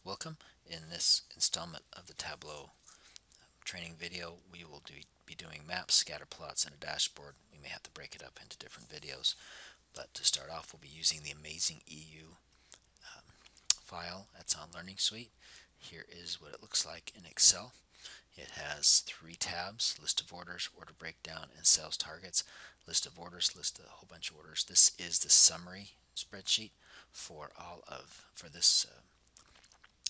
Welcome. In this installment of the Tableau training video, we will be doing maps, scatter plots, and a dashboard. We may have to break it up into different videos, but to start off, we'll be using the Amazing EU file that's on Learning Suite. Here is what it looks like in Excel. It has 3 tabs: list of orders, order breakdown, and sales targets. List of orders lists a whole bunch of orders. This is the summary spreadsheet for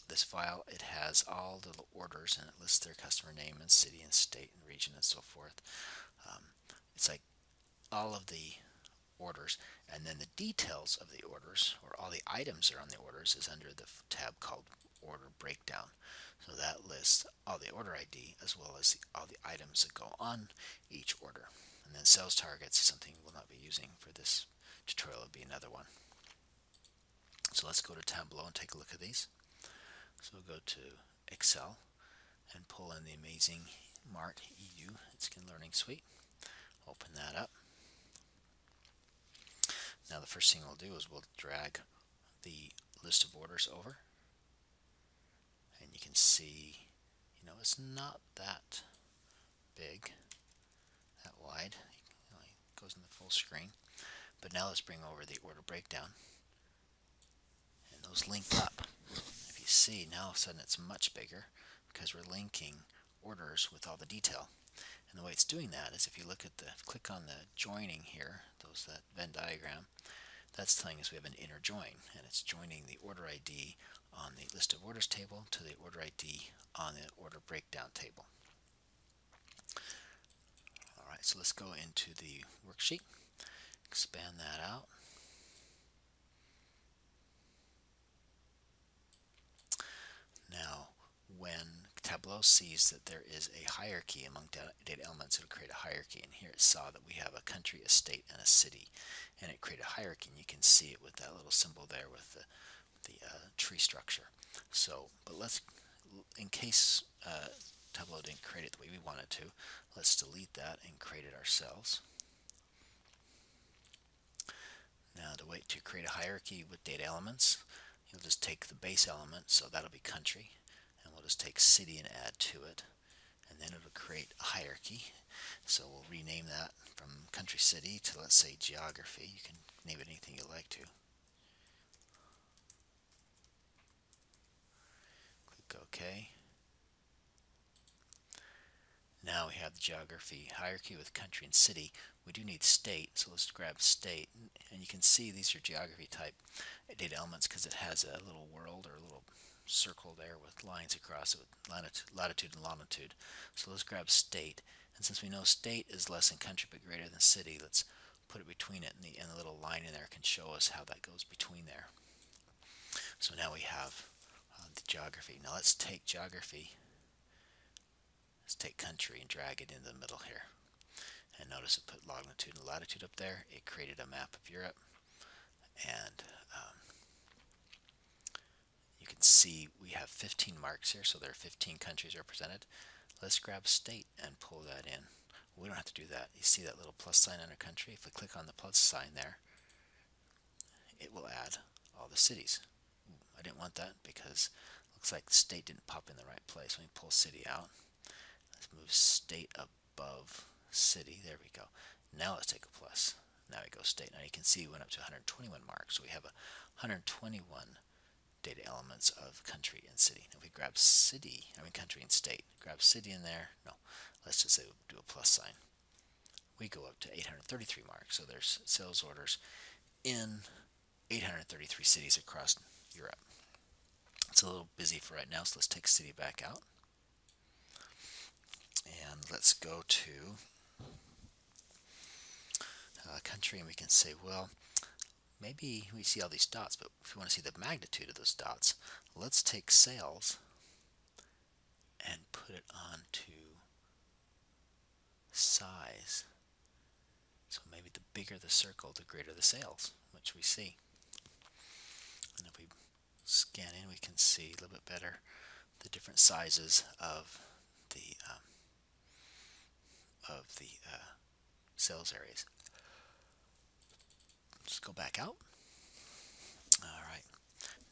this file. It has all the orders and it lists their customer name and city and state and region and so forth. It's like all of the orders, and then the details of the orders, or all the items that are on the orders, is under the tab called order breakdown. So that lists all the order ID as well as all the items that go on each order. And then sales targets is something we'll not be using for this tutorial. It'll be another one. So let's go to Tableau and take a look at these. So we'll go to Excel and pull in the Amazing Mart EU Skin Learning Suite. Open that up. Now the first thing we'll do is we'll drag the list of orders over, and you can see, it's not that big, that wide. It goes in the full screen. But now let's bring over the order breakdown, and those link up. If you see, now all of a sudden it's much bigger because we're linking orders with all the detail. And the way it's doing that is if you click on the joining here, that Venn diagram, that's telling us we have an inner join, and it's joining the order ID on the list of orders table to the order ID on the order breakdown table. Alright, so let's go into the worksheet, expand that out. Now, when Tableau sees that there is a hierarchy among data elements, it'll create a hierarchy. And here it saw that we have a country, a state, and a city. And it created a hierarchy, and you can see it with that little symbol there with the tree structure. So, but in case Tableau didn't create it the way we want it to, let's delete that and create it ourselves. Now, the way to create a hierarchy with data elements, you'll just take the base element, so that'll be country, and we'll just take city and add to it, and then it'll create a hierarchy. So we'll rename that from country city to, let's say, geography. You can name it anything you like to. Click OK. Now we have the geography hierarchy with country and city. We do need state, so let's grab state, and you can see these are geography type data elements because it has a little world or a little circle there with lines across it with latitude and longitude. So let's grab state, and since we know state is less than country but greater than city, let's put it between it, and the little line in there can show us how that goes between there. So now we have the geography. Now let's take geography. Let's take country and drag it into the middle here. And notice it put longitude and latitude up there. It created a map of Europe. And you can see we have 15 marks here, so there are 15 countries represented. Let's grab state and pull that in. We don't have to do that. You see that little plus sign under country? If we click on the plus sign there, it will add all the cities. I didn't want that because it looks like state didn't pop in the right place. Let me pull city out. Let's move state above city. There we go. Now let's take a plus. Now we go state. Now you can see we went up to 121 marks. So we have 121 data elements of country and city. Now if we grab country and state. Grab city in there. No, let's just say we'll do a plus sign. We go up to 833 marks. So there's sales orders in 833 cities across Europe. It's a little busy for right now, so let's take city back out. And let's go to country, and we can say, well, maybe we see all these dots, but if we want to see the magnitude of those dots, let's take sales and put it onto size. So maybe the bigger the circle, the greater the sales, which we see. And if we scan in, we can see a little bit better the different sizes of the sales areas. Just go back out. All right.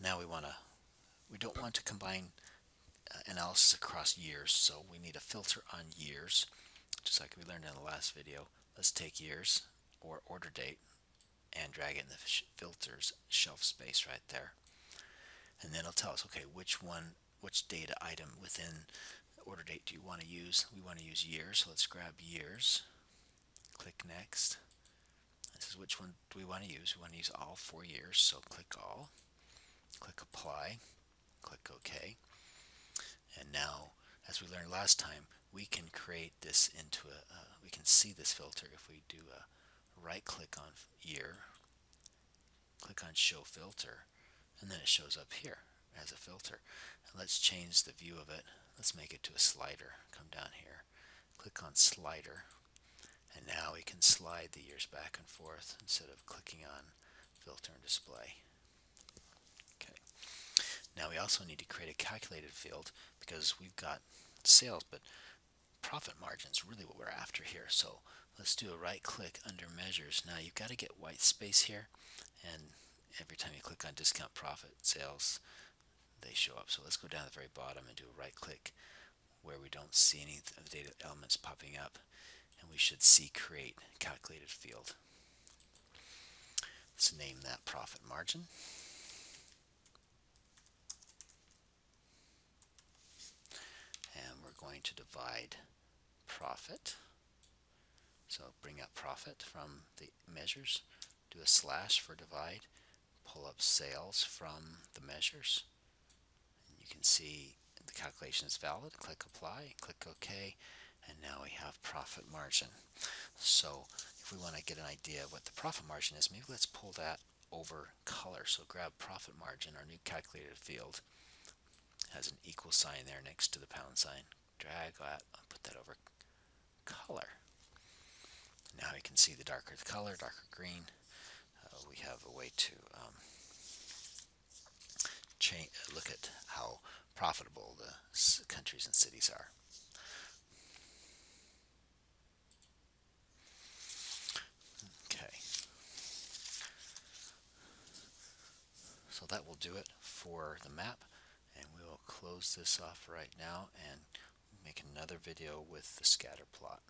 Now we want to we don't want to combine analysis across years, so we need a filter on years, just like we learned in the last video. Let's take years or order date and drag it in the filters shelf space right there. And then it'll tell us, okay, which data item within order date do you want to use? We want to use years, so let's grab years, click next. This is which one do we want to use? We want to use all 4 years, so click all, click apply, click OK. And now, as we learned last time, we can create this into we can see this filter if we do a right click on year, click on show filter, and then it shows up here as a filter. And let's change the view of it. Let's make it to a slider. Come down here, click on slider, and now we can slide the years back and forth instead of clicking on filter and display. Okay. Now we also need to create a calculated field because we've got sales, but profit margin is really what we're after here. So let's do a right click under measures. Now you've got to get white space here, and every time you click on discount profit sales, they show up. So let's go down to the very bottom and do a right click where we don't see any of the data elements popping up, and we should see create calculated field. Let's name that profit margin. And we're going to divide profit. So bring up profit from the measures, do a slash for divide, pull up sales from the measures. And you can see the calculation is valid. Click apply, click OK, and now we have profit margin. So if we want to get an idea of what the profit margin is, maybe let's pull that over color. So grab profit margin, our new calculated field has an equal sign there next to the pound sign. Drag that and put that over color. Now we can see the darker the color, darker green. We have a way to look at how profitable the countries and cities are. Okay. So that will do it for the map, and we will close this off right now and make another video with the scatter plot.